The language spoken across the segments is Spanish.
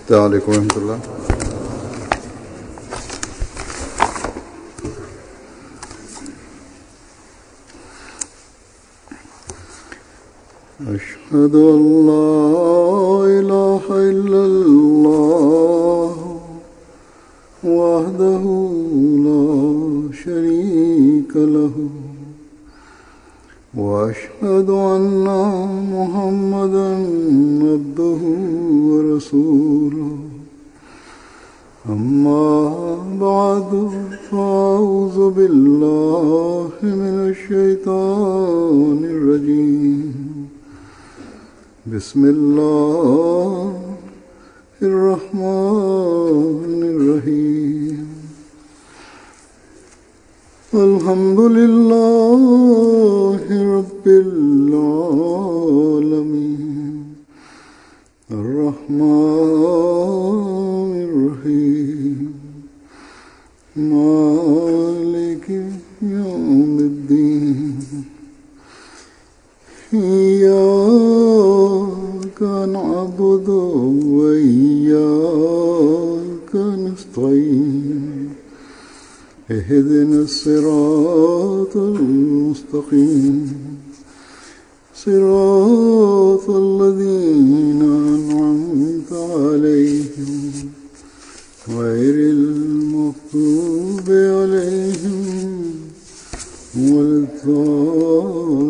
السلام عليكم ورحمة الله. أشهد أن لا إله إلا الله وحده لا شريك له وأشهد أن محمدا عبده ورسوله أما بعد فأعوذ بالله من الشيطان الرجيم بسم الله الرحمن الرحيم الحمد لله رب العالمين الرحمن الرحيم مالك يوم الدين إياك نعبد وإياك نستعين اهدنا الصراط المستقيم صراط الذين أنعمت عليهم غير المغضوب عليهم ولا الضالين.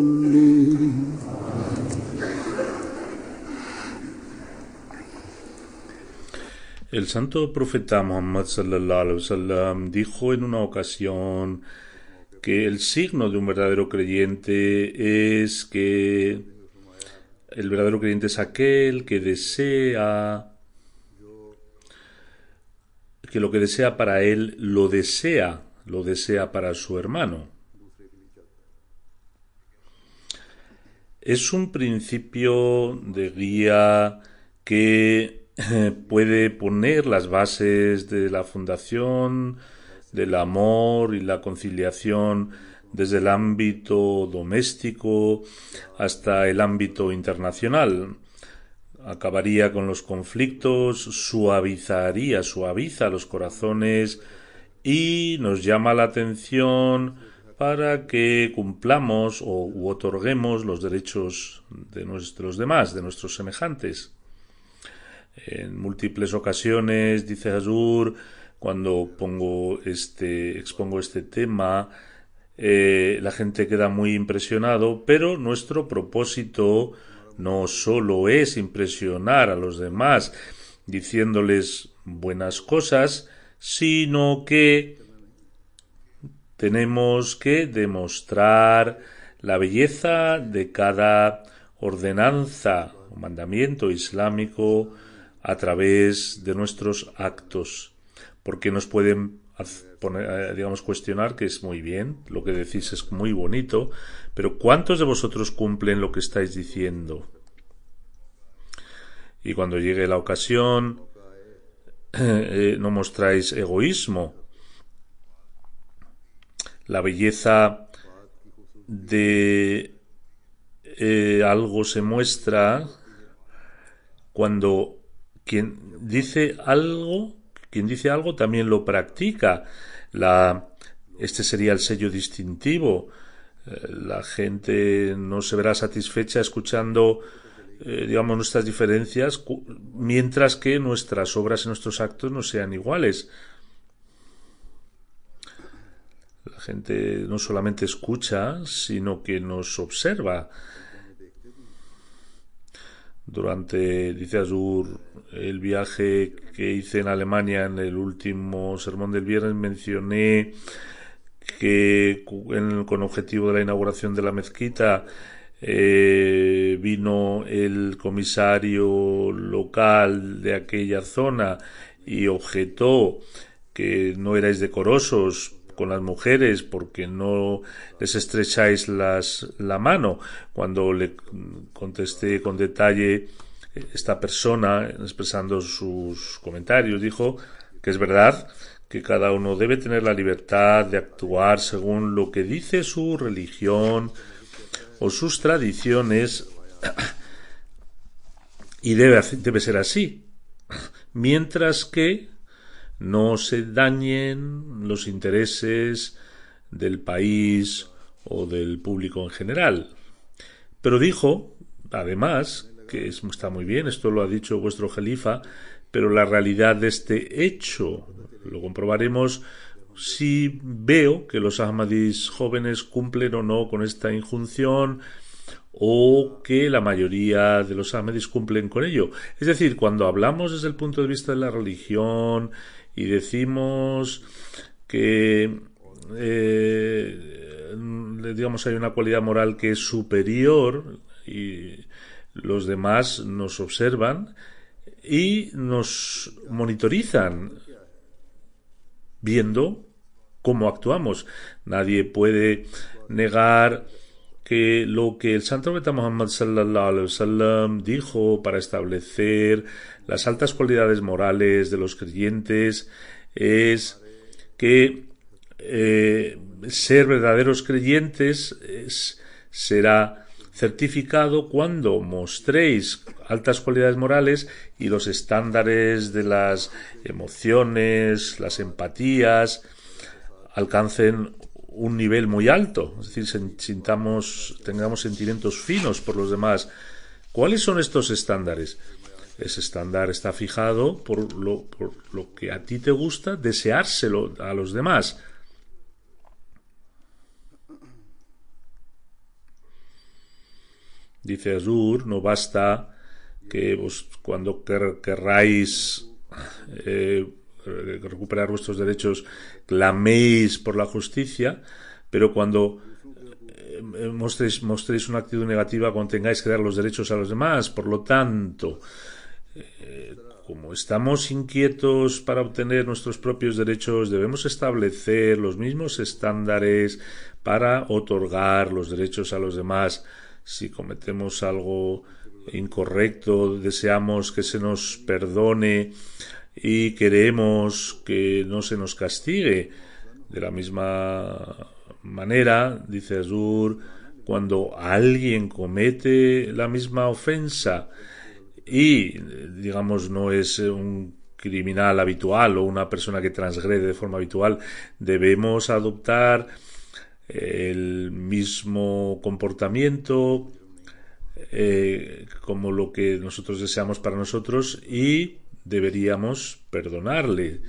El santo profeta Muhammad sallallahu alaihi wasallam dijo en una ocasión que el signo de un verdadero creyente es que el verdadero creyente es aquel que desea que lo que desea para él lo desea para su hermano. Es un principio de guía que puede poner las bases de la fundación del amor y la conciliación desde el ámbito doméstico hasta el ámbito internacional. Acabaría con los conflictos, suaviza los corazones y nos llama la atención para que cumplamos u otorguemos los derechos de los demás, de nuestros semejantes. En múltiples ocasiones, dice Hazur, cuando expongo este tema, la gente queda muy impresionado, pero nuestro propósito no solo es impresionar a los demás diciéndoles buenas cosas, sino que tenemos que demostrar la belleza de cada ordenanza o mandamiento islámico a través de nuestros actos, porque nos pueden cuestionar que es muy bien, lo que decís es muy bonito, pero ¿cuántos de vosotros cumplen lo que estáis diciendo? Y cuando llegue la ocasión, no mostráis egoísmo. La belleza de algo se muestra cuando quien dice algo también lo practica. Este sería el sello distintivo. La gente no se verá satisfecha escuchando nuestras diferencias, mientras que nuestras obras y nuestros actos no sean iguales. La gente no solamente escucha, sino que nos observa. Durante, dice Azur, el viaje que hice en Alemania en el último sermón del viernes, mencioné que con objetivo de la inauguración de la mezquita vino el comisario local de aquella zona y objetó que no erais decorosos con las mujeres porque no les estrecháis la mano. Cuando le contesté con detalle, esta persona, expresando sus comentarios, dijo que es verdad que cada uno debe tener la libertad de actuar según lo que dice su religión o sus tradiciones, y debe ser así, mientras que no se dañen los intereses del país o del público en general. Pero dijo, además, que está muy bien, esto lo ha dicho vuestro Jalifa, pero la realidad de este hecho lo comprobaremos si veo que los Ahmadis jóvenes cumplen o no con esta injunción, o que la mayoría de los Ahmadis cumplen con ello. Es decir, cuando hablamos desde el punto de vista de la religión y decimos que digamos hay una cualidad moral que es superior y los demás nos observan y nos monitorizan viendo cómo actuamos. Nadie puede negar que lo que el Santo Profeta Muhammad sallallahu alaihi wasallam dijo para establecer las altas cualidades morales de los creyentes es que ser verdaderos creyentes será certificado cuando mostréis altas cualidades morales y los estándares de las emociones, las empatías, alcancen un nivel muy alto, es decir, tengamos sentimientos finos por los demás. ¿Cuáles son estos estándares? Ese estándar está fijado por lo que a ti te gusta, deseárselo a los demás. Dice Azur, no basta que cuando querráis recuperar vuestros derechos claméis por la justicia, pero cuando mostréis una actitud negativa cuando tengáis que dar los derechos a los demás. Por lo tanto, como estamos inquietos para obtener nuestros propios derechos, debemos establecer los mismos estándares para otorgar los derechos a los demás. Si cometemos algo incorrecto, deseamos que se nos perdone y queremos que no se nos castigue. De la misma manera, dice Azur, cuando alguien comete la misma ofensa y, digamos, no es un criminal habitual o una persona que transgrede de forma habitual, debemos adoptar el mismo comportamiento como lo que nosotros deseamos para nosotros y deberíamos perdonarle.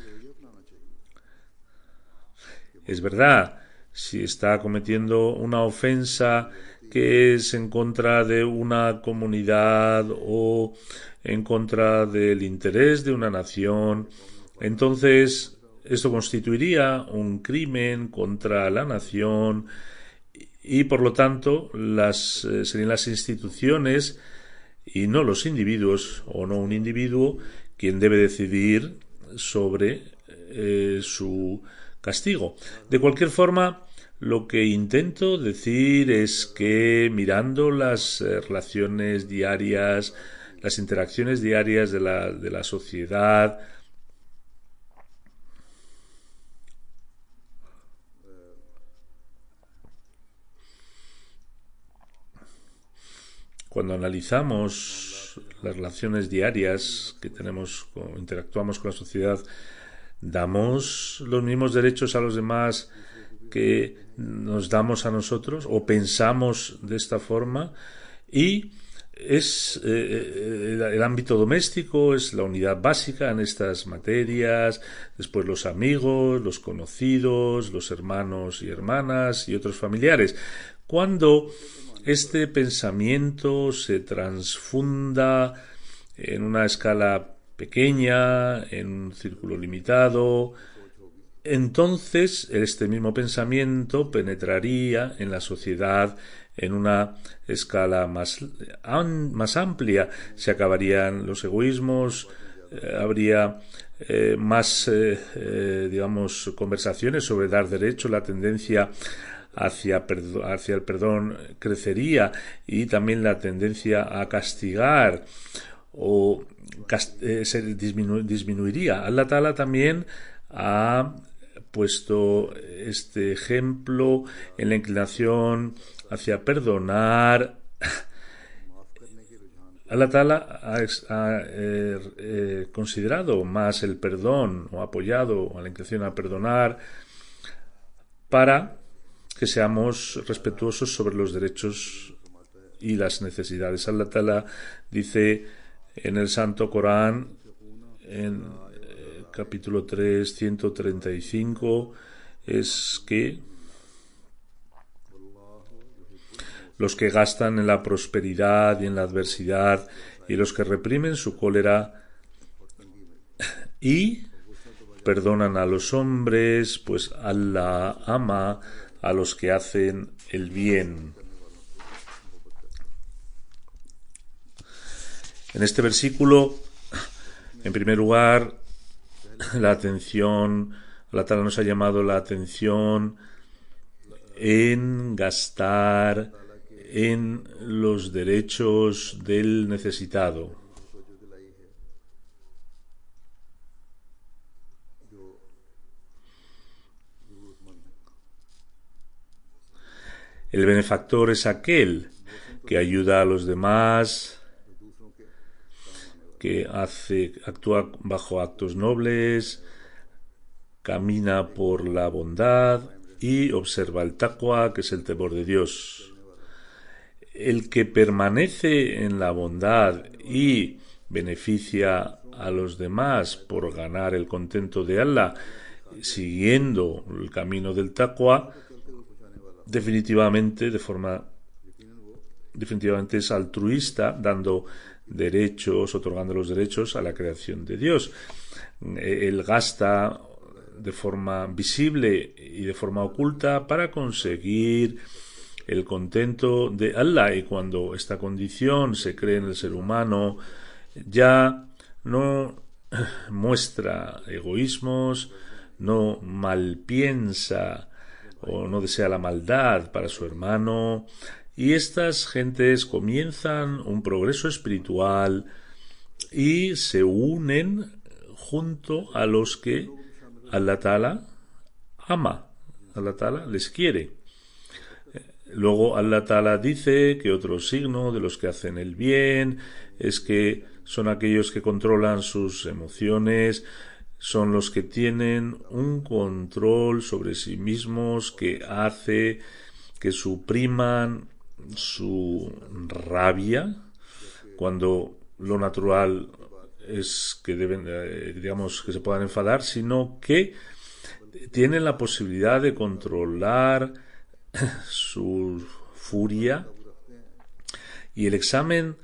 Es verdad, si está cometiendo una ofensa que es en contra de una comunidad o en contra del interés de una nación, entonces esto constituiría un crimen contra la nación y por lo tanto serían las instituciones y no los individuos o no un individuo quien debe decidir sobre su castigo. De cualquier forma, lo que intento decir es que mirando las relaciones diarias, las interacciones diarias de la sociedad, cuando analizamos las relaciones diarias que tenemos, interactuamos con la sociedad, damos los mismos derechos a los demás que nos damos a nosotros o pensamos de esta forma, y es el ámbito doméstico es la unidad básica en estas materias, después los amigos, los conocidos, los hermanos y hermanas y otros familiares. Cuando este pensamiento se transfunda en una escala pequeña, en un círculo limitado, entonces este mismo pensamiento penetraría en la sociedad en una escala más amplia. Se acabarían los egoísmos, habría más digamos conversaciones sobre dar derecho, la tendencia hacia el perdón crecería y también la tendencia a castigar se disminuiría. Allah Ta'ala también ha puesto este ejemplo en la inclinación hacia perdonar Allah Ta'ala ha considerado más el perdón o apoyado a la intención a perdonar para que seamos respetuosos sobre los derechos y las necesidades. Allah Ta'ala dice en el Santo Corán, en capítulo 3, 135, es que los que gastan en la prosperidad y en la adversidad y los que reprimen su cólera y perdonan a los hombres, pues Allah ama a los que hacen el bien. En este versículo, en primer lugar, Allah Ta'ala nos ha llamado la atención en gastar en los derechos del necesitado. El benefactor es aquel que ayuda a los demás, que actúa bajo actos nobles, camina por la bondad y observa el taqwa, que es el temor de Dios. El que permanece en la bondad y beneficia a los demás por ganar el contento de Allah, siguiendo el camino del taqwa, definitivamente es altruista, dando derechos, otorgando los derechos a la creación de Dios. Él gasta de forma visible y de forma oculta para conseguir el contento de Allah, y cuando esta condición se cree en el ser humano, ya no muestra egoísmos, no malpiensa o no desea la maldad para su hermano, y estas gentes comienzan un progreso espiritual y se unen junto a los que Allah Ta'ala ama, Allah Ta'ala les quiere. Luego Allah Ta'ala dice que otro signo de los que hacen el bien es que son aquellos que controlan sus emociones, son los que tienen un control sobre sí mismos que hace que supriman su rabia, cuando lo natural es que deben, que se puedan enfadar, sino que tienen la posibilidad de controlar su furia, y el examen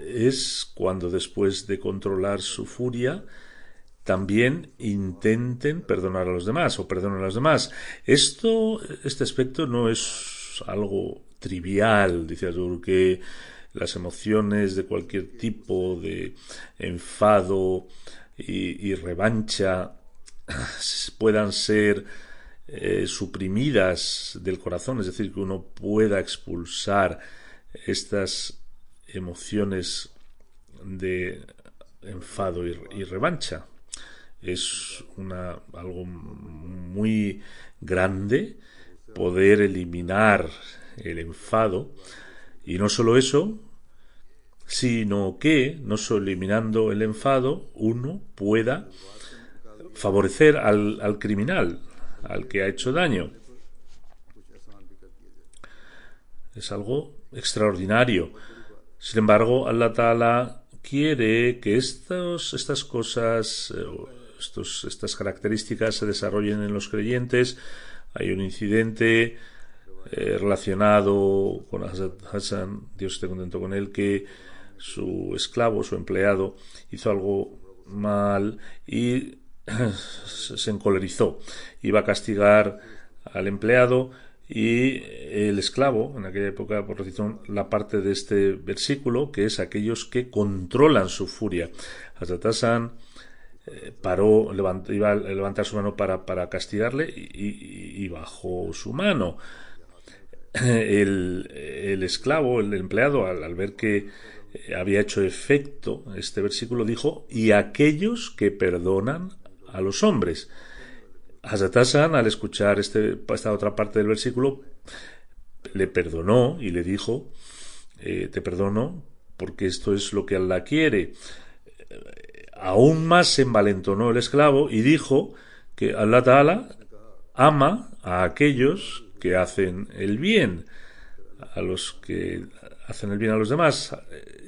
es cuando, después de controlar su furia, también intenten perdonar a los demás o perdonen a los demás. Este aspecto no es algo trivial, dice Azur, que las emociones de cualquier tipo de enfado y revancha puedan ser suprimidas del corazón, es decir, que uno pueda expulsar estas emociones de enfado y revancha. Es algo muy grande poder eliminar el enfado, y no solo eso, sino que, no solo eliminando el enfado, uno pueda favorecer al criminal, al que ha hecho daño. Es algo extraordinario. Sin embargo, Allah Ta'ala quiere que estas cosas, estas características se desarrollen en los creyentes. Hay un incidente relacionado con Hazrat Hassan, Dios esté contento con él, que su esclavo, su empleado, hizo algo mal y se encolerizó. Iba a castigar al empleado, y el esclavo, en aquella época, por razón, la parte de este versículo, que es aquellos que controlan su furia. Hazrat Hassan paró, iba a levantar su mano para castigarle, y bajó su mano. El esclavo, el empleado, al ver que había hecho efecto este versículo, dijo: y aquellos que perdonan a los hombres. Hazrat Hassan, al escuchar esta otra parte del versículo, le perdonó y le dijo: te perdono porque esto es lo que Allah quiere. Aún más se envalentonó el esclavo y dijo que Allah Ta'ala ama a aquellos que hacen el bien, a los que hacen el bien a los demás.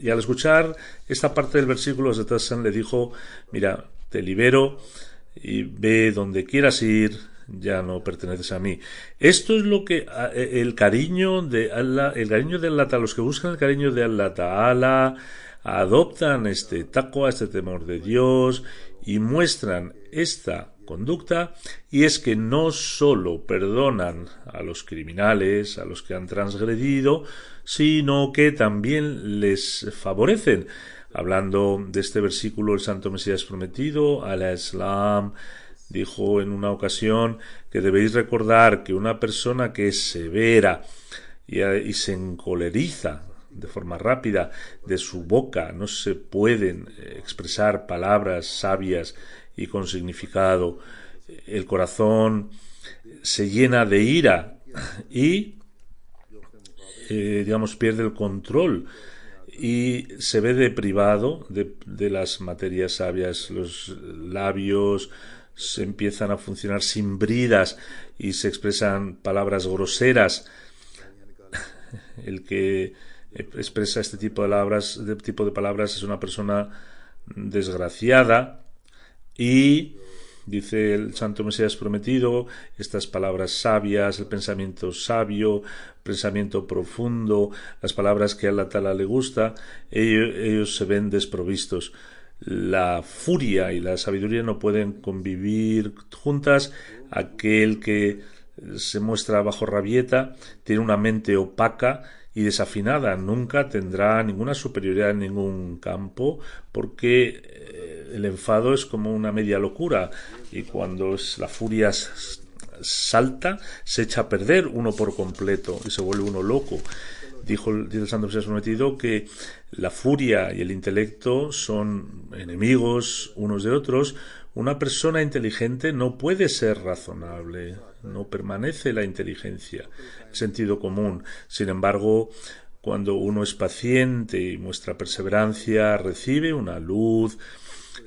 Y al escuchar esta parte del versículo, Hazrat Hassan le dijo: mira, te libero y ve donde quieras ir, ya no perteneces a mí. Esto es lo que el cariño de Allah Ta'ala, los que buscan el cariño de Allah Ta'ala, adoptan este taqwa, este temor de Dios, y muestran esta conducta, y es que no solo perdonan a los criminales, a los que han transgredido, sino que también les favorecen. Hablando de este versículo, el Santo Mesías Prometido, al-Islam, dijo en una ocasión que debéis recordar que una persona que es severa y se encoleriza de forma rápida, de su boca no se pueden expresar palabras sabias y con significado, el corazón se llena de ira y pierde el control y se ve deprivado de las materias sabias. Los labios se empiezan a funcionar sin bridas y se expresan palabras groseras. El que expresa este tipo de palabras es una persona desgraciada. Y dice el Santo Mesías Prometido, estas palabras sabias, el pensamiento sabio, pensamiento profundo, las palabras que a Allah Ta'ala le gusta, ellos se ven desprovistos. La furia y la sabiduría no pueden convivir juntas. Aquel que se muestra bajo rabieta tiene una mente opaca y desafinada, nunca tendrá ninguna superioridad en ningún campo, porque el enfado es como una media locura, y cuando la furia salta, se echa a perder uno por completo y se vuelve uno loco. Dice el Santo Mesías Prometido que la furia y el intelecto son enemigos unos de otros. Una persona inteligente no puede ser razonable, no permanece la inteligencia, el sentido común. Sin embargo, cuando uno es paciente y muestra perseverancia, recibe una luz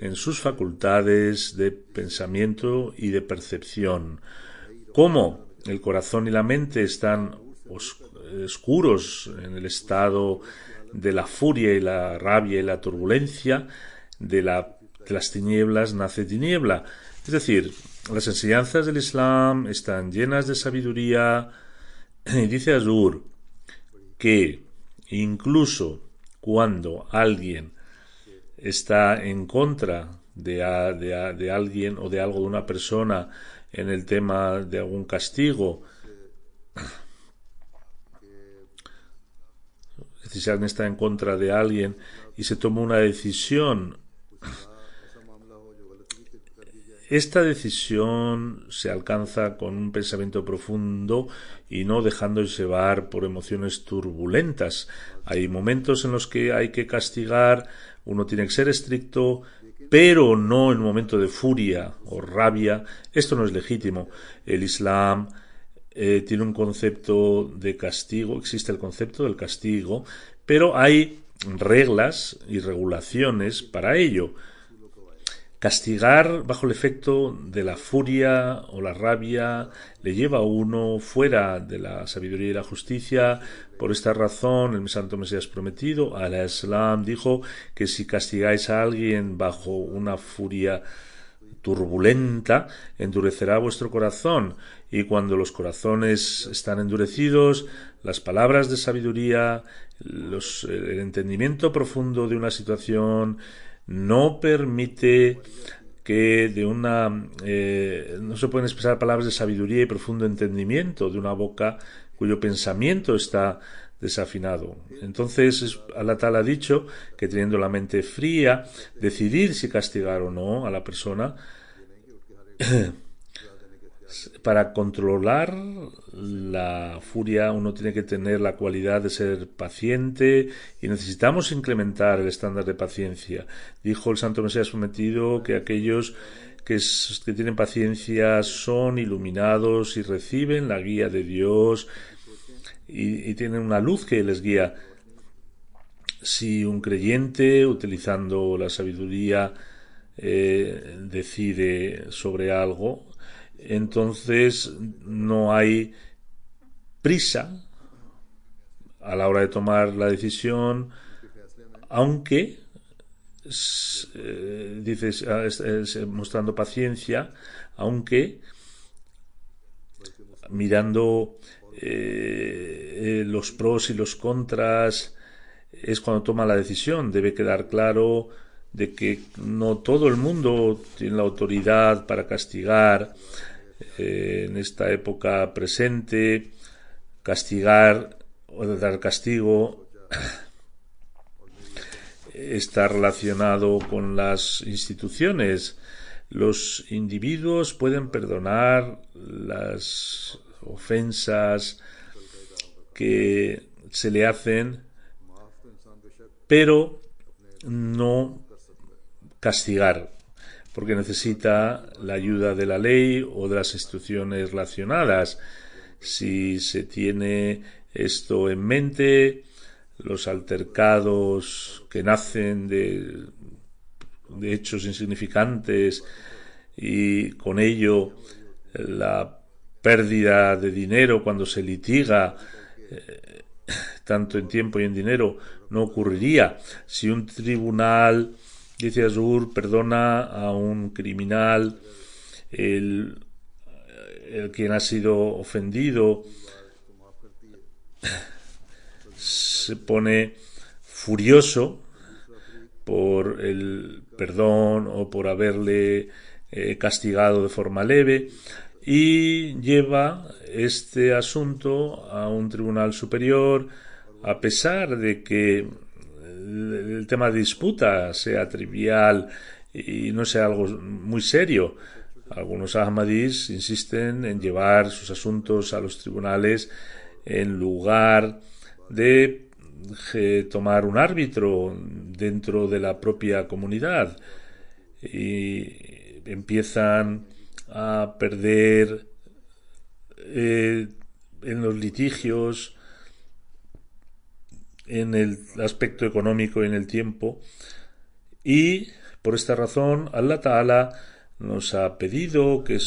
en sus facultades de pensamiento y de percepción. ¿Cómo el corazón y la mente están oscuros en el estado de la furia y la rabia y la turbulencia, de las tinieblas nace tiniebla? Es decir, las enseñanzas del Islam están llenas de sabiduría, y dice Azur que incluso cuando alguien está en contra de alguien o de algo, de una persona, en el tema de algún castigo, si alguien está en contra de alguien y se toma una decisión, esta decisión se alcanza con un pensamiento profundo y no dejándose llevar por emociones turbulentas. Hay momentos en los que hay que castigar, uno tiene que ser estricto, pero no en un momento de furia o rabia. Esto no es legítimo. El Islam tiene un concepto de castigo, existe el concepto del castigo, pero hay reglas y regulaciones para ello. Castigar bajo el efecto de la furia o la rabia le lleva a uno fuera de la sabiduría y la justicia. Por esta razón, el Santo Mesías Prometido, al-Islam, dijo que si castigáis a alguien bajo una furia turbulenta, endurecerá vuestro corazón, y cuando los corazones están endurecidos, las palabras de sabiduría, el entendimiento profundo de una situación no permite que no se pueden expresar palabras de sabiduría y profundo entendimiento de una boca cuyo pensamiento está desafinado. Entonces Allah Ta'ala ha dicho que, teniendo la mente fría, decidir si castigar o no a la persona. Para controlar la furia uno tiene que tener la cualidad de ser paciente, y necesitamos incrementar el estándar de paciencia. Dijo el Santo Mesías Prometido que aquellos que tienen paciencia son iluminados y reciben la guía de Dios y tienen una luz que les guía. Si un creyente, utilizando la sabiduría, decide sobre algo, entonces no hay prisa a la hora de tomar la decisión, aunque dices mostrando paciencia, aunque mirando los pros y los contras, es cuando toma la decisión. Debe quedar claro de que no todo el mundo tiene la autoridad para castigar. En esta época presente, castigar o dar castigo está relacionado con las instituciones. Los individuos pueden perdonar las ofensas que se le hacen, pero no castigar, porque necesita la ayuda de la ley o de las instituciones relacionadas. Si se tiene esto en mente, los altercados que nacen de hechos insignificantes y con ello la pérdida de dinero cuando se litiga, tanto en tiempo y en dinero, no ocurriría. Si un tribunal, dice Azur, perdona a un criminal, el quien ha sido ofendido se pone furioso por el perdón o por haberle castigado de forma leve y lleva este asunto a un tribunal superior, a pesar de que el tema de disputa sea trivial y no sea algo muy serio. Algunos ahmadís insisten en llevar sus asuntos a los tribunales en lugar de tomar un árbitro dentro de la propia comunidad, y empiezan a perder en los litigios, en el aspecto económico y en el tiempo, y por esta razón Allah Ta'ala nos ha pedido que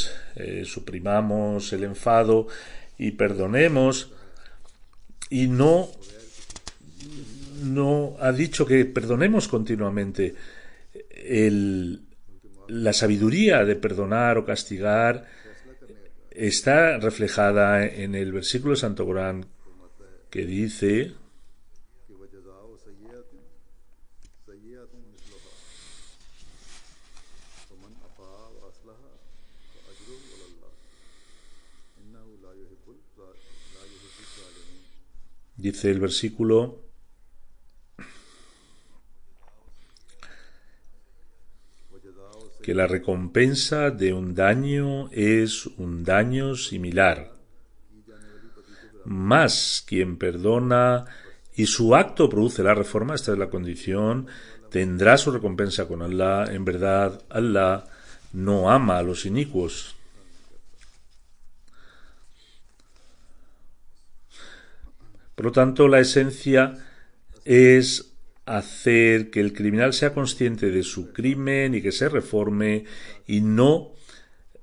suprimamos el enfado y perdonemos, y no ha dicho que perdonemos continuamente. La sabiduría de perdonar o castigar está reflejada en el versículo del Santo Corán que dice: dice el versículo que la recompensa de un daño es un daño similar. Más quien perdona y su acto produce la reforma, esta es la condición, tendrá su recompensa con Allah. En verdad, Allah no ama a los inicuos. Por lo tanto, la esencia es hacer que el criminal sea consciente de su crimen y que se reforme, y no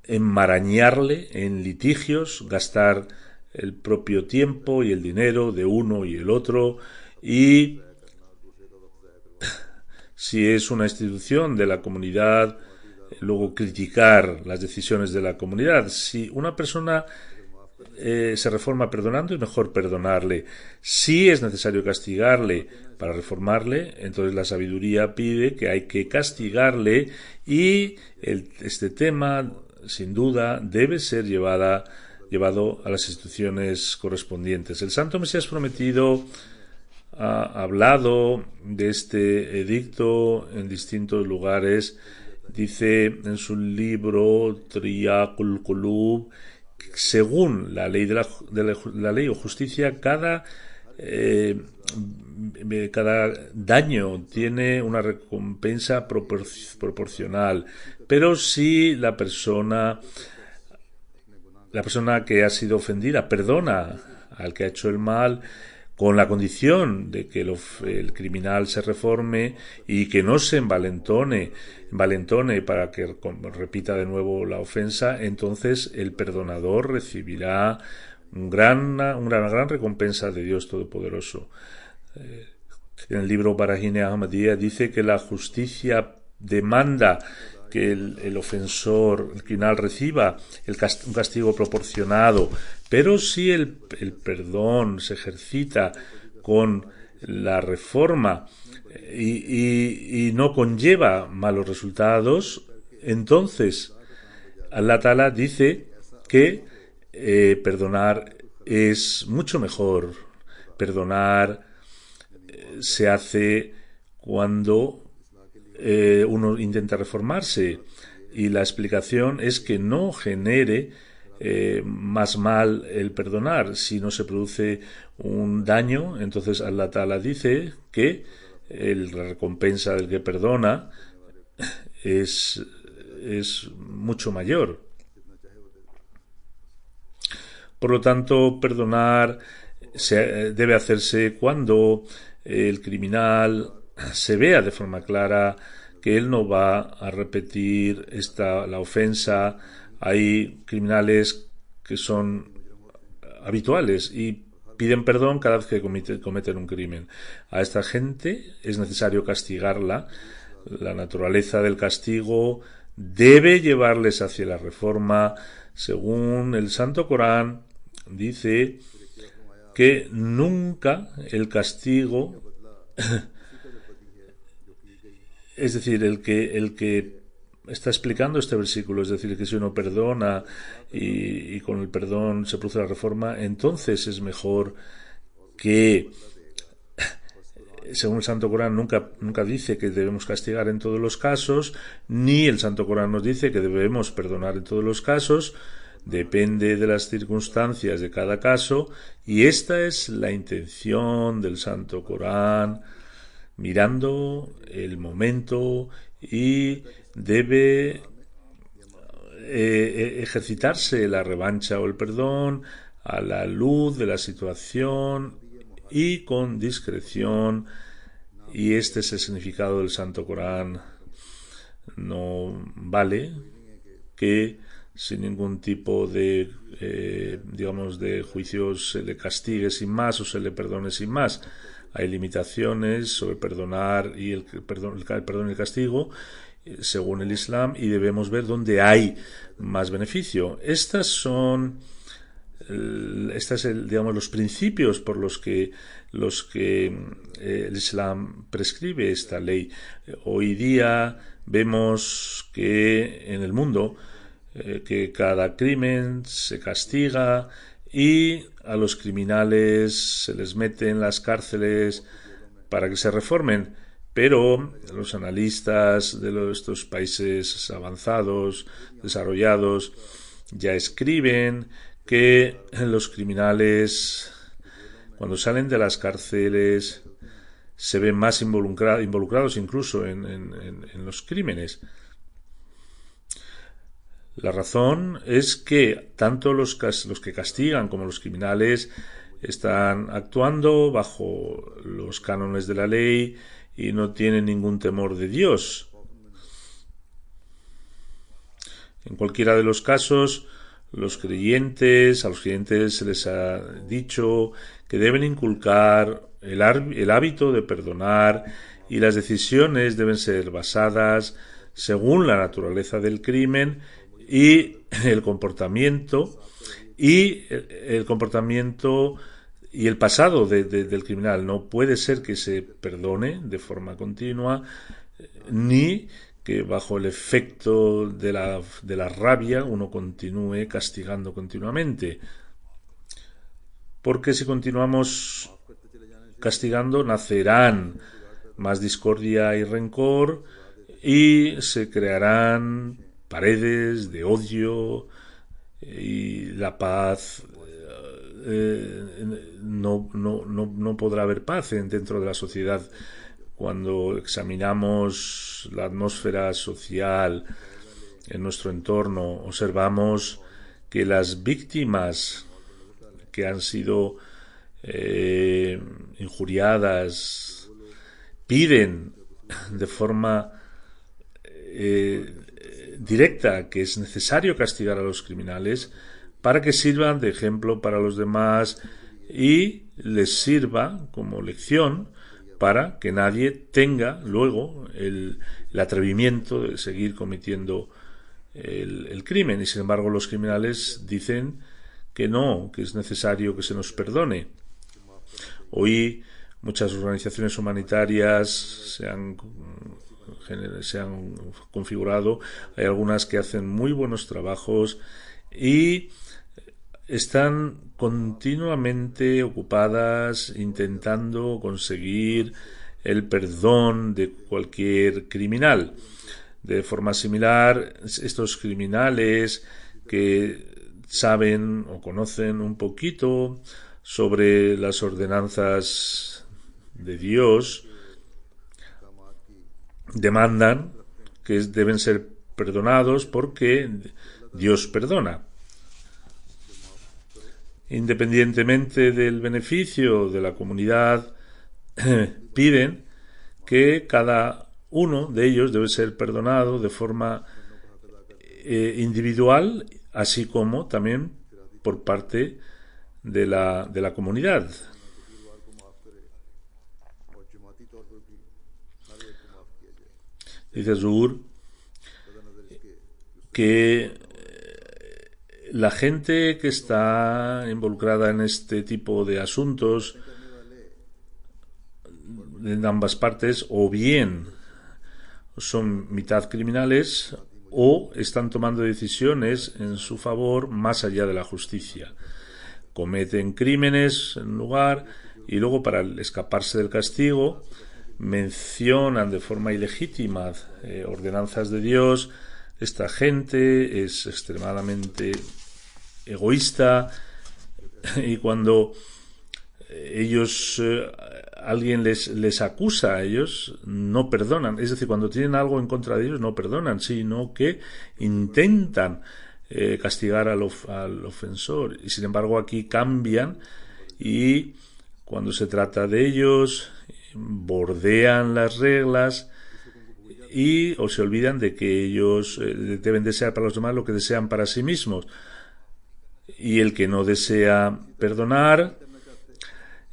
enmarañarle en litigios, gastar el propio tiempo y el dinero de uno y el otro, y si es una institución de la comunidad, luego criticar las decisiones de la comunidad. Si una persona se reforma perdonando, es mejor perdonarle. Si es necesario castigarle para reformarle, entonces la sabiduría pide que hay que castigarle, y este tema, sin duda, debe ser llevado a las instituciones correspondientes. El Santo Mesías Prometido ha hablado de este edicto en distintos lugares. Dice en su libro Triyaqul Qulub: según la ley la ley o justicia, cada daño tiene una recompensa proporcional, pero si la persona que ha sido ofendida perdona al que ha hecho el mal, con la condición de que el criminal se reforme y que no se envalentone para que repita de nuevo la ofensa, entonces el perdonador recibirá una gran recompensa de Dios Todopoderoso. En el libro Barahine Ahmadiyya dice que la justicia demanda que el ofensor, el criminal, reciba un castigo proporcionado, pero si el perdón se ejercita con la reforma y no conlleva malos resultados, entonces Allah Ta'ala dice que perdonar es mucho mejor. Perdonar se hace cuando uno intenta reformarse, y la explicación es que no genere más mal el perdonar. Si no se produce un daño, entonces Allah Ta'ala dice que la recompensa del que perdona es mucho mayor. Por lo tanto, perdonar debe hacerse cuando el criminal se vea de forma clara que él no va a repetir la ofensa. Hay criminales que son habituales y piden perdón cada vez que cometen un crimen. A esta gente es necesario castigarla. La naturaleza del castigo debe llevarles hacia la reforma. Según el Santo Corán, dice que nunca el castigo, es decir, el que está explicando este versículo, es decir, que si uno perdona y con el perdón se produce la reforma, entonces es mejor que, según el Santo Corán, nunca dice que debemos castigar en todos los casos, ni el Santo Corán nos dice que debemos perdonar en todos los casos. Depende de las circunstancias de cada caso, y esta es la intención del Santo Corán, mirando el momento, y debe ejercitarse la revancha o el perdón a la luz de la situación y con discreción, y este es el significado del Santo Corán. No vale que sin ningún tipo de de juicios se le castigue sin más o se le perdone sin más. Hay limitaciones sobre perdonar y el perdón y el castigo según el Islam, y debemos ver dónde hay más beneficio. Estos son los principios por los que el Islam prescribe esta ley. Hoy día vemos que en el mundo que cada crimen se castiga y a los criminales se les mete en las cárceles para que se reformen, pero los analistas de estos países avanzados, desarrollados, ya escriben que los criminales, cuando salen de las cárceles, se ven más involucrados incluso en los crímenes. La razón es que tanto los que castigan como los criminales están actuando bajo los cánones de la ley y no tienen ningún temor de Dios. En cualquiera de los casos, a los creyentes se les ha dicho que deben inculcar el hábito de perdonar, y las decisiones deben ser basadas según la naturaleza del crimen y el comportamiento y el pasado del criminal. No puede ser que se perdone de forma continua, ni que bajo el efecto de la rabia uno continúe castigando continuamente, porque si continuamos castigando nacerán más discordia y rencor y se crearán paredes de odio, y la paz no podrá haber paz dentro de la sociedad. Cuando examinamos la atmósfera social en nuestro entorno, observamos que las víctimas que han sido injuriadas, piden de forma directa que es necesario castigar a los criminales para que sirvan de ejemplo para los demás y les sirva como lección para que nadie tenga luego el atrevimiento de seguir cometiendo el crimen. Y sin embargo los criminales dicen que no, que es necesario que se nos perdone. Hoy muchas organizaciones humanitarias se han configurado, hay algunas que hacen muy buenos trabajos y están continuamente ocupadas intentando conseguir el perdón de cualquier criminal. De forma similar, estos criminales que saben o conocen un poquito sobre las ordenanzas de Dios demandan que deben ser perdonados porque Dios perdona. Independientemente del beneficio de la comunidad, piden que cada uno de ellos debe ser perdonado de forma individual, así como también por parte de la comunidad. Dice Zuhur que la gente que está involucrada en este tipo de asuntos en ambas partes o bien son mitad criminales o están tomando decisiones en su favor más allá de la justicia. Cometen crímenes en lugar y luego para escaparse del castigo mencionan de forma ilegítima ordenanzas de Dios. Esta gente es extremadamente egoísta y cuando alguien les acusa a ellos, no perdonan. Es decir, cuando tienen algo en contra de ellos, no perdonan, sino que intentan castigar al ofensor. Y sin embargo aquí cambian y cuando se trata de ellos bordean las reglas o se olvidan de que ellos deben desear para los demás lo que desean para sí mismos. Y el que no desea perdonar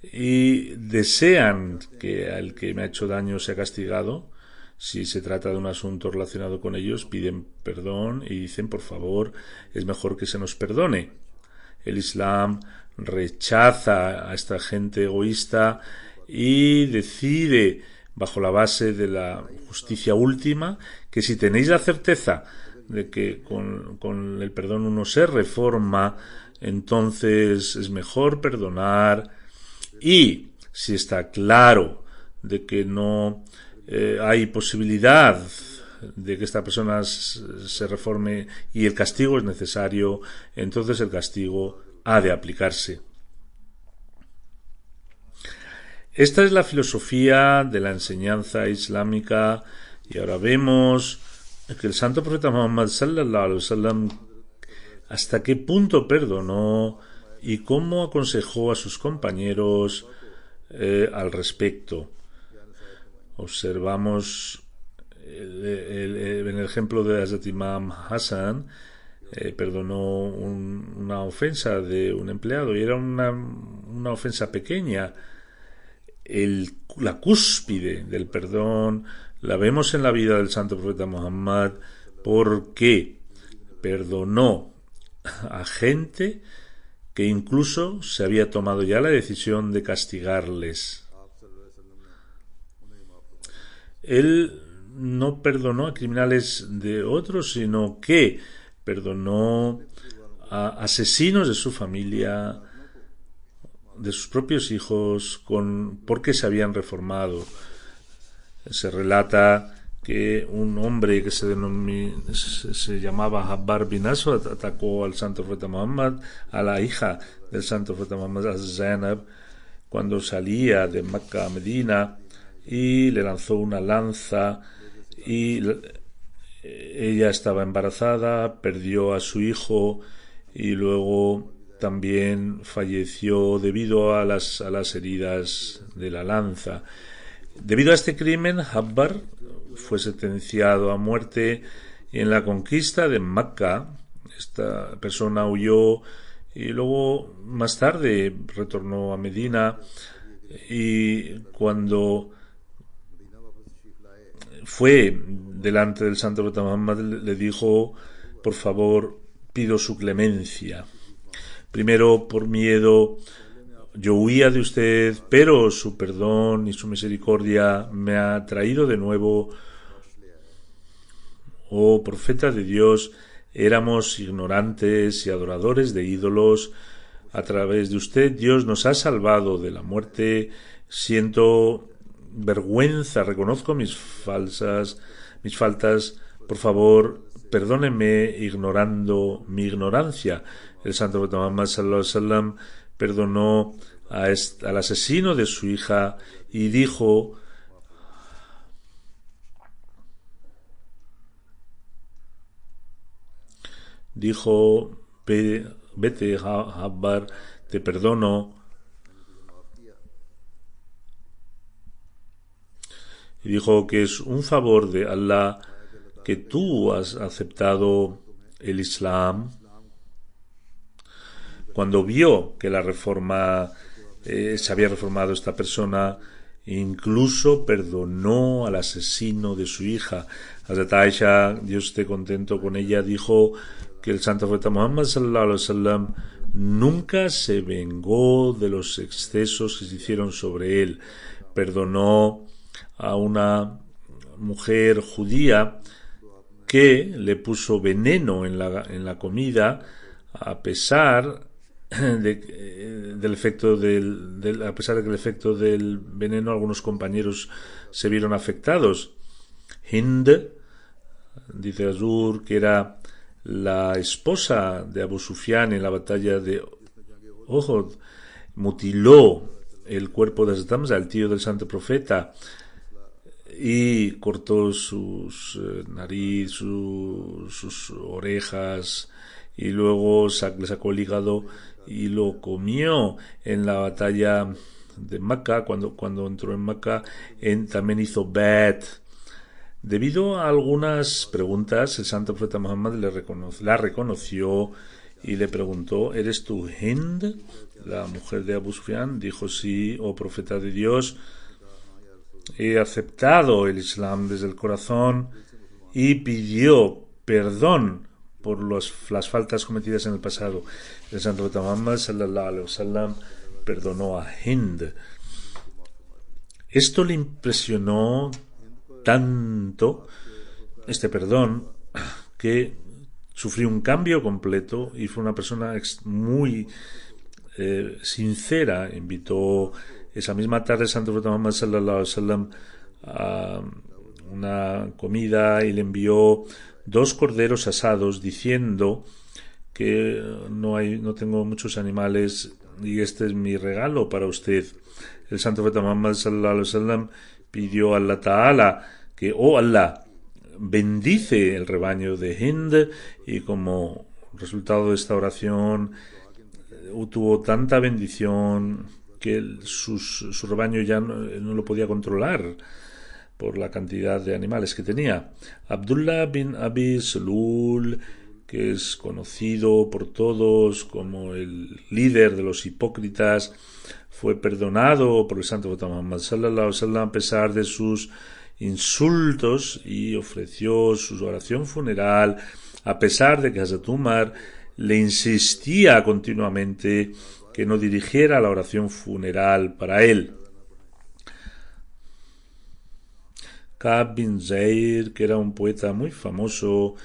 y desean que al que me ha hecho daño sea castigado, si se trata de un asunto relacionado con ellos, piden perdón y dicen, por favor, es mejor que se nos perdone. El Islam rechaza a esta gente egoísta y decide, bajo la base de la justicia última, que si tenéis la certeza de que con el perdón uno se reforma, entonces es mejor perdonar. Y si está claro de que no hay posibilidad de que esta persona se reforme y el castigo es necesario, entonces el castigo ha de aplicarse. Esta es la filosofía de la enseñanza islámica y ahora vemos que el santo profeta Muhammad sallallahu alaihi wasallam hasta qué punto perdonó y cómo aconsejó a sus compañeros al respecto. Observamos en el ejemplo de Hazrat Imam Hassan, perdonó una ofensa de un empleado y era una ofensa pequeña. La cúspide del perdón la vemos en la vida del santo profeta Muhammad, porque perdonó a gente que incluso se había tomado ya la decisión de castigarles. Él no perdonó a criminales de otros, sino que perdonó a asesinos de su familia, de sus propios hijos, porque se habían reformado. Se relata que un hombre que se llamaba Habbar bin Aswad atacó al santo profeta Muhammad, a la hija del santo profeta Muhammad, Zainab, cuando salía de Mecca a Medina, y le lanzó una lanza y ella estaba embarazada, perdió a su hijo y luego también falleció debido a las heridas de la lanza. Debido a este crimen, Habbar fue sentenciado a muerte en la conquista de Mecca. Esta persona huyó y luego más tarde retornó a Medina, y cuando fue delante del santo profeta Muhammad le dijo: por favor, pido su clemencia. Primero, por miedo, yo huía de usted, pero su perdón y su misericordia me ha traído de nuevo. Oh profeta de Dios, éramos ignorantes y adoradores de ídolos. A través de usted, Dios nos ha salvado de la muerte. Siento vergüenza, reconozco mis faltas. Por favor, perdóneme ignorando mi ignorancia. El santo profeta Muhammad sallallahu alaihi wasallam perdonó al asesino de su hija y dijo: vete, Habbar, te perdono. Y dijo que es un favor de Allah que tú has aceptado el Islam. Cuando vio que la reforma se había reformado esta persona, incluso perdonó al asesino de su hija. Hazrat Aisha, Dios esté contento con ella, dijo que el santo profeta Muhammad sallallahu alaihi wasallam nunca se vengó de los excesos que se hicieron sobre él. Perdonó a una mujer judía que le puso veneno en la comida, a pesar del efecto a pesar de que el efecto del veneno, algunos compañeros se vieron afectados. Hind, dice Azur, que era la esposa de Abu Sufyan en la batalla de Uhud, mutiló el cuerpo de Hazrat Hamza, el tío del santo profeta, y cortó sus nariz, sus orejas, y luego le sacó el hígado y lo comió en la batalla de Mecca. Cuando entró en Mecca, también hizo Bait. Debido a algunas preguntas, el santo profeta Muhammad la reconoció y le preguntó: ¿eres tú Hind, la mujer de Abu Sufyan? Dijo: sí, oh profeta de Dios, he aceptado el Islam desde el corazón, y pidió perdón por las faltas cometidas en el pasado. El santo profeta Muhammad sallallahu alaihi wasallam perdonó a Hind. Esto le impresionó tanto, este perdón, que sufrió un cambio completo y fue una persona muy sincera. Invitó esa misma tarde el santo profeta Muhammad sallallahu alaihi wasallam a una comida y le envió 2 corderos asados, diciendo que no tengo muchos animales y este es mi regalo para usted. El santo profeta Muhammad sallallahu alaihi wasallam pidió a Allah Ta'ala que: oh Allah, bendice el rebaño de Hind, y como resultado de esta oración tuvo tanta bendición que su rebaño ya no lo podía controlar por la cantidad de animales que tenía. Abdullah bin Abi Salul, que es conocido por todos como el líder de los hipócritas, fue perdonado por el santo profeta Muhammad sallallahu alaihi wasallam a pesar de sus insultos, y ofreció su oración funeral a pesar de que Hazrat Umar le insistía continuamente que no dirigiera la oración funeral para él. Ka'b bin Zayd, que era un poeta muy famoso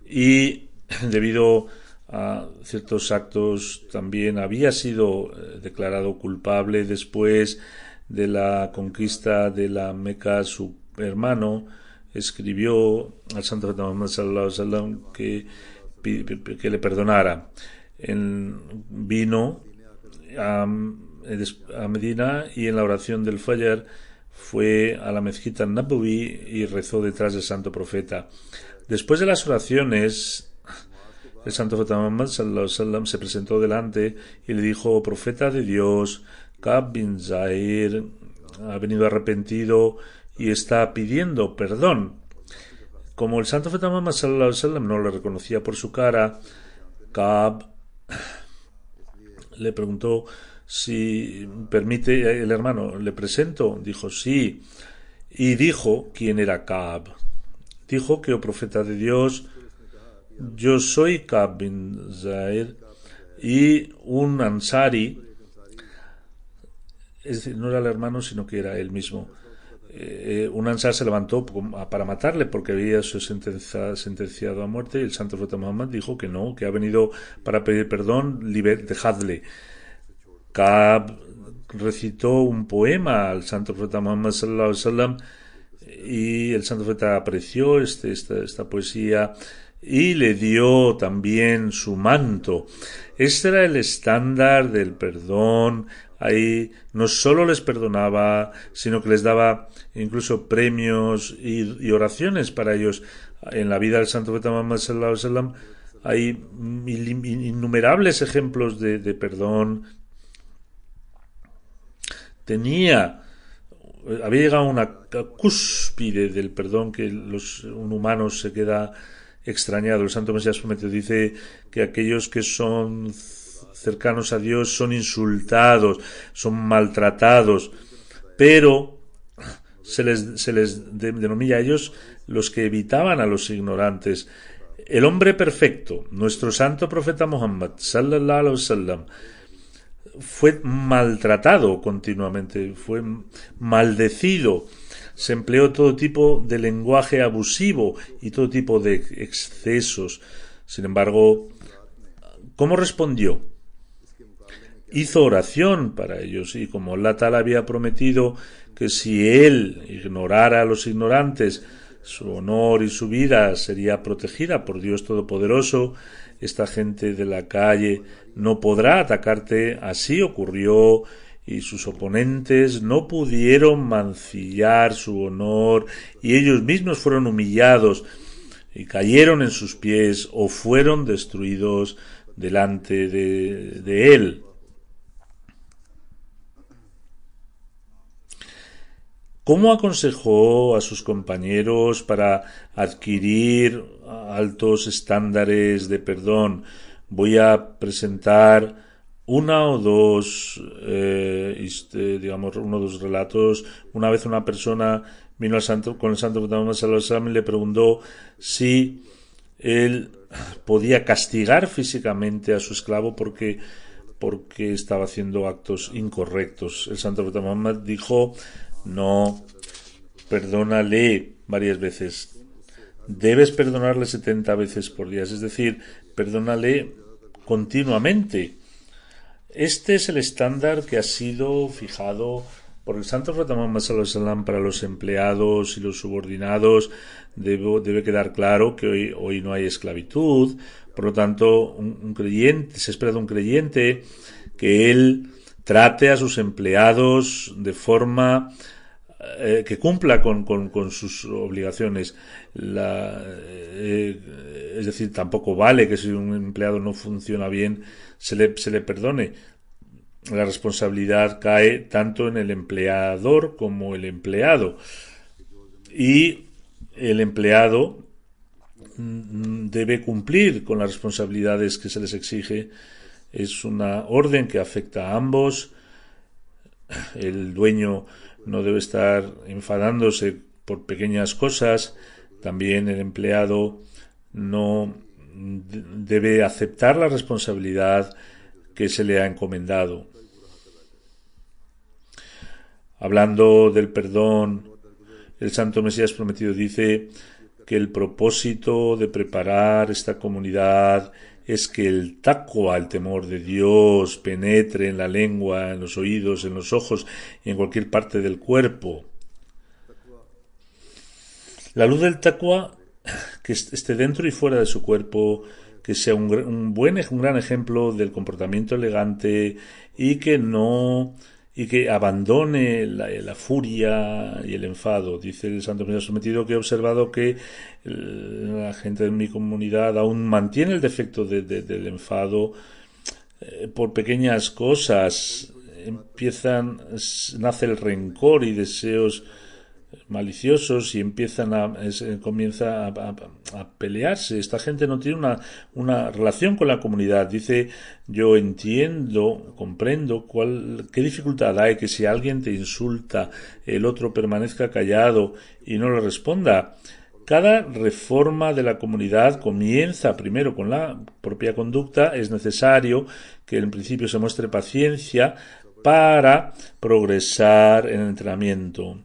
y debido a ciertos actos también había sido declarado culpable después de la conquista de la Meca. Su hermano escribió al santo profeta Muhammad sallallahu alaihi wasallam que le perdonara. Vino a Medina y en la oración del Fajr fue a la mezquita Nabawi y rezó detrás del santo profeta. Después de las oraciones, el santo profeta Muhammad sallallahu alaihi wasallam se presentó delante y le dijo: profeta de Dios, Ka'b bin Zair ha venido arrepentido y está pidiendo perdón. Como el santo profeta Muhammad sallallahu alaihi wasallam no le reconocía por su cara, Ka'b le preguntó si permite el hermano, le presento. Dijo sí, y dijo quién era Ka'b. Dijo que, oh profeta de Dios, yo soy Ka'b bin Zaid, y un ansari, es decir, no era el hermano sino que era él mismo. Un ansar se levantó para matarle porque había sido sentenciado a muerte, y el santo profeta Muhammad dijo que no, que ha venido para pedir perdón, dejadle. Ka'b recitó un poema al santo profeta Muhammad sallallahu alaihi wasallam, y el santo profeta apreció esta poesía y le dio también su manto. Este era el estándar del perdón. Ahí no solo les perdonaba, sino que les daba incluso premios y oraciones para ellos. En la vida del santo profeta Muhammad sallallahu alaihi wasallam hay innumerables ejemplos de perdón. Había llegado a una cúspide del perdón que un humano se queda extrañado. El santo Mesías prometido dice que aquellos que son cercanos a Dios son insultados, son maltratados, pero se les denomina a ellos los que evitaban a los ignorantes. El hombre perfecto, nuestro santo profeta Muhammad sallallahu alaihi wasallam, fue maltratado continuamente, fue maldecido, se empleó todo tipo de lenguaje abusivo y todo tipo de excesos. Sin embargo, ¿cómo respondió? Hizo oración para ellos, y como Allah Ta'ala había prometido que si él ignorara a los ignorantes, su honor y su vida sería protegida por Dios Todopoderoso, esta gente de la calle no podrá atacarte. Así ocurrió, y sus oponentes no pudieron mancillar su honor, y ellos mismos fueron humillados y cayeron en sus pies o fueron destruidos delante de él. ¿Cómo aconsejó a sus compañeros para adquirir altos estándares de perdón? Voy a presentar uno o dos relatos. Una vez una persona vino con el santo Muhammad sallallahu alaihi wasallam y le preguntó si él podía castigar físicamente a su esclavo porque estaba haciendo actos incorrectos. El santo Muhammad dijo: no, perdónale varias veces. Debes perdonarle 70 veces por día, es decir, perdónale continuamente. Este es el estándar que ha sido fijado por el santo profeta Muhammad sallallahu alaihi wasallam para los empleados y los subordinados. Debe quedar claro que hoy no hay esclavitud, por lo tanto, se espera de un creyente que él trate a sus empleados de forma que cumpla con sus obligaciones. Es decir, tampoco vale que si un empleado no funciona bien se le perdone. La responsabilidad cae tanto en el empleador como el empleado. Y el empleado debe cumplir con las responsabilidades que se les exige. Es una orden que afecta a ambos. El dueño no debe estar enfadándose por pequeñas cosas. También el empleado no debe aceptar la responsabilidad que se le ha encomendado. Hablando del perdón, el santo Mesías prometido dice que el propósito de preparar esta comunidad es que el taqwa, el temor de Dios, penetre en la lengua, en los oídos, en los ojos y en cualquier parte del cuerpo. La luz del taqwa, que esté dentro y fuera de su cuerpo, que sea un gran ejemplo del comportamiento elegante y que no y que abandone la furia y el enfado. Dice el Santo Mesías Prometido que he observado que la gente de mi comunidad aún mantiene el defecto del enfado por pequeñas cosas. Nace el rencor y deseos maliciosos y comienza a pelearse. Esta gente no tiene una relación con la comunidad. Dice, yo entiendo, comprendo qué dificultad hay que si alguien te insulta, el otro permanezca callado y no le responda. Cada reforma de la comunidad comienza primero con la propia conducta. Es necesario que en principio se muestre paciencia para progresar en el entrenamiento.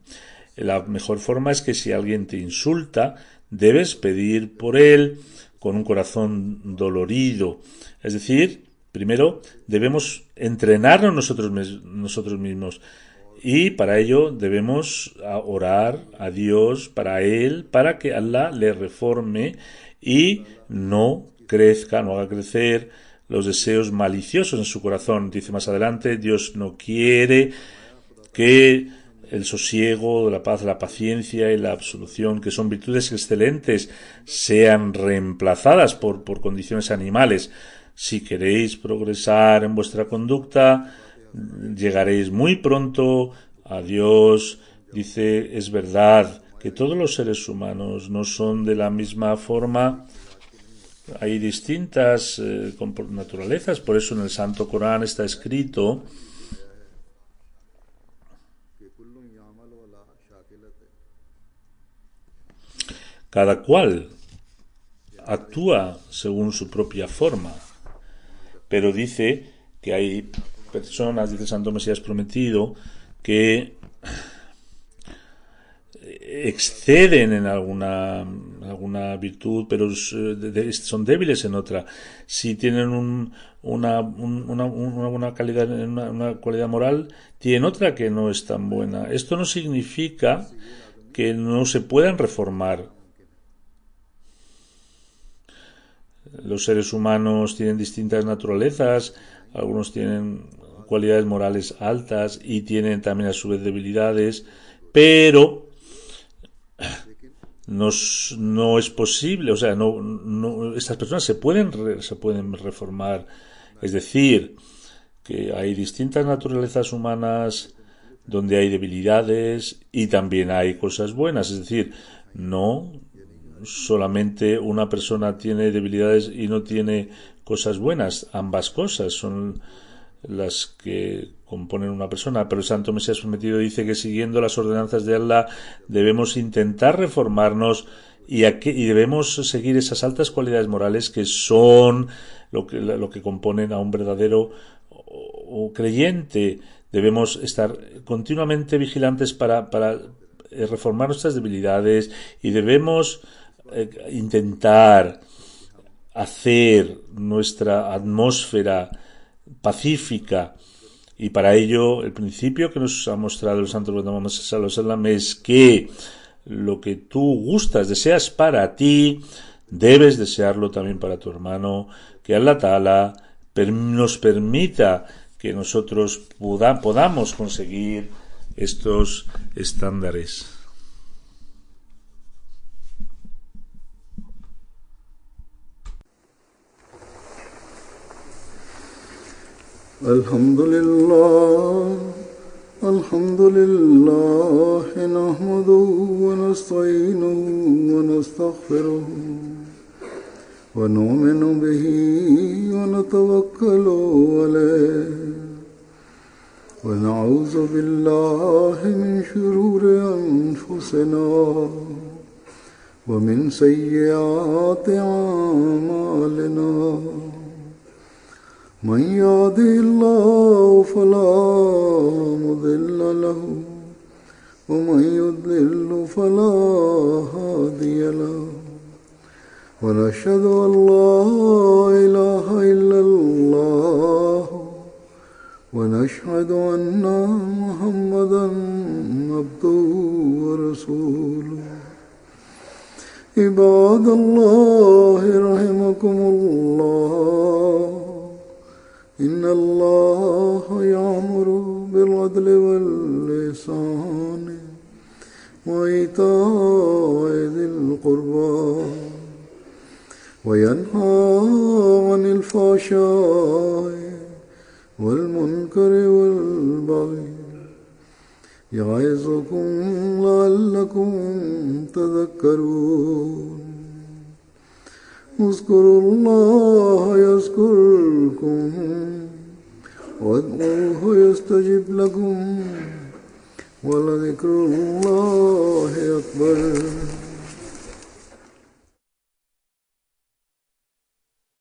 La mejor forma es que si alguien te insulta, debes pedir por él con un corazón dolorido. Es decir, primero debemos entrenarnos nosotros mismos. Y para ello debemos orar a Dios para él, para que Allah le reforme y no haga crecer los deseos maliciosos en su corazón. Dice más adelante, Dios no quiere que el sosiego, la paz, la paciencia y la absolución, que son virtudes excelentes, sean reemplazadas por condiciones animales. Si queréis progresar en vuestra conducta, llegaréis muy pronto a Dios. Dice, es verdad que todos los seres humanos no son de la misma forma. Hay distintas naturalezas, por eso en el Santo Corán está escrito cada cual actúa según su propia forma, pero dice que hay personas, dice el Santo Mesías Prometido, que exceden en alguna virtud, pero son débiles en otra. Si tienen una buena calidad, una cualidad moral, tienen otra que no es tan buena. Esto no significa que no se puedan reformar. Los seres humanos tienen distintas naturalezas, algunos tienen cualidades morales altas y tienen también a su vez debilidades, pero no es posible, o sea, estas personas se pueden reformar. Es decir, que hay distintas naturalezas humanas donde hay debilidades y también hay cosas buenas. Es decir, no solamente una persona tiene debilidades y no tiene cosas buenas. Ambas cosas son las que componen una persona. Pero el Santo Mesías Prometido dice que siguiendo las ordenanzas de Allah debemos intentar reformarnos y debemos seguir esas altas cualidades morales que son lo que componen a un verdadero creyente. Debemos estar continuamente vigilantes para reformar nuestras debilidades y debemos intentar hacer nuestra atmósfera pacífica, y para ello el principio que nos ha mostrado el Santo Muhammad sallallahu alaihi wasallam es que lo que tú deseas para ti, debes desearlo también para tu hermano. Que Allah Ta'ala nos permita que nosotros podamos conseguir estos estándares. Alhamdulillah, nahmaduhu wa nasta'inuhu wa nastaghfiruhu wa nu'minu bihi wa natawakkalu alayhi wa na'udhu billahi min shururi anfusina wa min sayyiati a'malina. من يهده الله فلا مضل له ومن يضلل فلا هادي له ونشهد أن لا إله إلا الله ونشهد أن محمدا عبده ورسوله. عباد الله رحمكم الله إن الله يأمر بالعدل وينهى عن الفحشاء والمنكر والبغي يعظكم لعلكم تذكرون اذكروا الله يذكركم وادعوه يستجب لكم ولذكر الله أكبر.